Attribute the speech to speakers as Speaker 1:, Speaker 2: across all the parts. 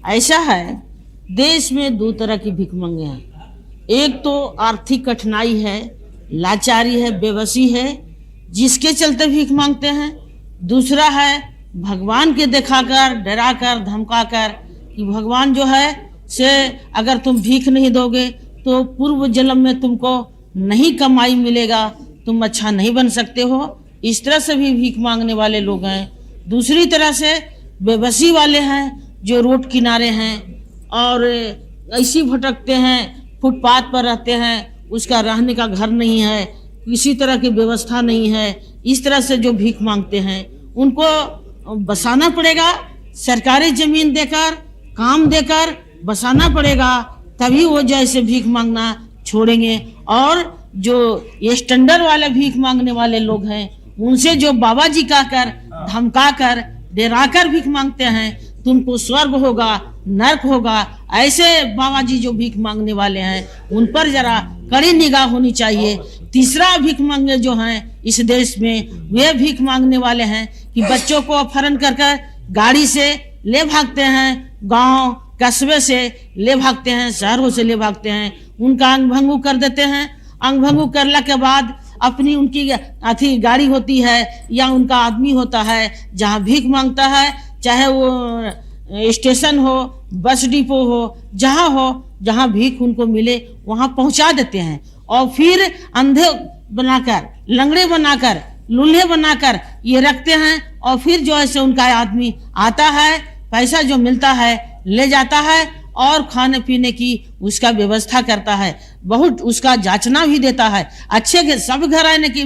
Speaker 1: ऐसा है, देश में दो तरह की भिखमंगे हैं। एक तो आर्थिक कठिनाई है, लाचारी है, बेबसी है, जिसके चलते भीख मांगते हैं। दूसरा है भगवान के दिखाकर, डराकर, धमकाकर कि भगवान जो है से अगर तुम भीख नहीं दोगे तो पूर्व जन्म में तुमको नहीं कमाई मिलेगा, तुम अच्छा नहीं बन सकते हो। इस तरह से भी भीख मांगने वाले लोग हैं। दूसरी तरह से बेबसी वाले हैं जो रोड किनारे हैं और ऐसी भटकते हैं, फुटपाथ पर रहते हैं, उसका रहने का घर नहीं है, किसी तरह की व्यवस्था नहीं है। इस तरह से जो भीख मांगते हैं उनको बसाना पड़ेगा, सरकारी जमीन देकर, काम देकर बसाना पड़ेगा, तभी वो जैसे भीख मांगना छोड़ेंगे। और जो ये स्टैंडर्ड वाले भीख मांगने वाले लोग हैं उनसे जो बाबा जी कहकर, धमकाकर, डराकर भीख मांगते हैं, तुमको स्वर्ग होगा, नरक होगा, ऐसे बाबा जी जो भीख मांगने वाले हैं उन पर जरा कड़ी निगाह होनी चाहिए। तीसरा भीख मांगे जो हैं इस देश में, वे भीख मांगने वाले हैं कि बच्चों को अपहरण कर गाड़ी से ले भागते हैं, गांव कस्बे से ले भागते हैं, शहरों से ले भागते हैं, उनका अंग भंगू कर देते हैं। अंग भंगू करने के बाद अपनी उनकी अथी गाड़ी होती है या उनका आदमी होता है, जहाँ भीख मांगता है, चाहे वो स्टेशन हो, बस डिपो हो, जहाँ भीख उनको मिले वहाँ पहुँचा देते हैं। और फिर अंधे बनाकर, लंगड़े बनाकर, लूल्हे बनाकर ये रखते हैं। और फिर जो ऐसे उनका आदमी आता है, पैसा जो मिलता है ले जाता है और खाने पीने की उसका व्यवस्था करता है, बहुत उसका जांचना भी देता है। अच्छे के सब घराने की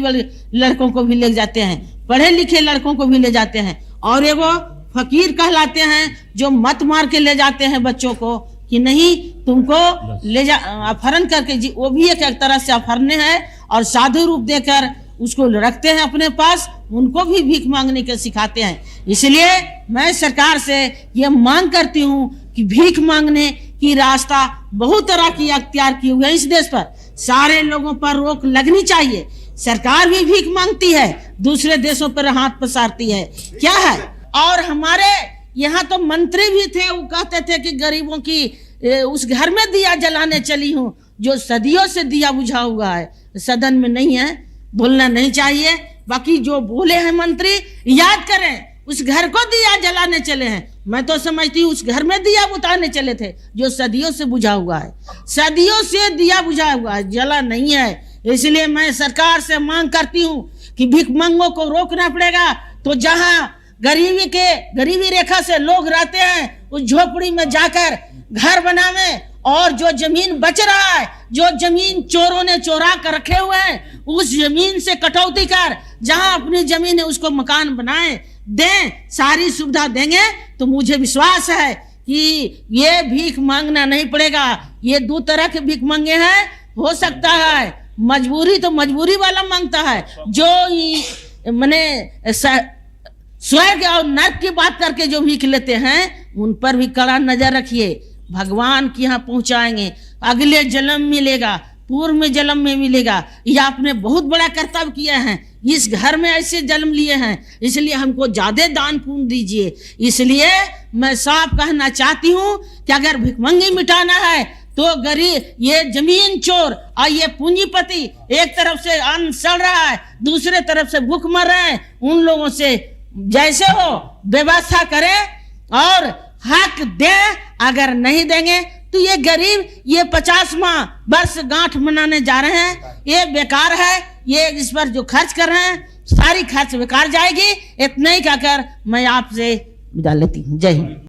Speaker 1: लड़कों को भी ले जाते हैं, पढ़े लिखे लड़कों को भी ले जाते हैं। और एगो फकीर कहलाते हैं जो मत मार के ले जाते हैं बच्चों को कि नहीं तुमको ले जा, अपहरण करके जी, वो भी एक तरह से अपहरण है। और साधु रूप देकर उसको रखते हैं अपने पास, उनको भी भीख मांगने के सिखाते हैं। इसलिए मैं सरकार से ये मांग करती हूँ कि भीख मांगने की रास्ता बहुत तरह की अख्तियार की हुई है इस देश पर, सारे लोगों पर रोक लगनी चाहिए। सरकार भी भीख मांगती है, दूसरे देशों पर हाथ पसारती है, क्या है। और हमारे यहाँ तो मंत्री भी थे, वो कहते थे कि गरीबों की उस घर में दिया जलाने चली हूँ जो सदियों से दिया बुझा हुआ है। सदन में नहीं है, बोलना नहीं चाहिए। बाकी जो बोले हैं मंत्री याद करें, उस घर को दिया जलाने चले हैं। मैं तो समझती हूँ उस घर में दिया बुझाने चले थे जो सदियों से बुझा हुआ है, सदियों से दिया बुझा हुआ है, जला नहीं है। इसलिए मैं सरकार से मांग करती हूँ कि भिखमंगों को रोकना पड़ेगा। तो जहाँ गरीबी रेखा से लोग रहते हैं उस झोपड़ी में जाकर घर बनावे, और जो जमीन बच रहा है, जो जमीन चोरों ने चोरा कर रखे हुए हैं, उस जमीन से कटौती कर जहां अपनी जमीन है उसको मकान बनाए दें, सारी सुविधा देंगे तो मुझे विश्वास है कि ये भीख मांगना नहीं पड़ेगा। ये दो तरह के भीख मांगे हैं। हो सकता है मजबूरी तो मजबूरी वाला मांगता है, जो मैंने स्वर्ग और नरक की बात करके जो भीख लेते हैं उन पर भी कड़ा नजर रखिए। भगवान के यहाँ पहुंचाएंगे, अगले जन्म मिलेगा, पूर्व में जन्म में मिलेगा। यह आपने बहुत बड़ा कर्तव्य किया है, इस घर में ऐसे जन्म लिए हैं, इसलिए हमको ज्यादा दान पुण्य दीजिए। इसलिए मैं साफ कहना चाहती हूँ कि अगर भिखमंगी मिटाना है तो गरीब, ये जमीन चोर और ये पूंजीपति एक तरफ से अन्न सड़ रहा है, दूसरे तरफ से भूख मर रहे हैं, उन लोगों से जैसे हो व्यवस्था करें और हक दे। अगर नहीं देंगे तो ये गरीब ये 50वां वर्ष गांठ मनाने जा रहे हैं, ये बेकार है। ये इस पर जो खर्च कर रहे हैं सारी खर्च बेकार जाएगी। इतना ही कहकर मैं आपसे विदा लेती हूँ। जय हिंद।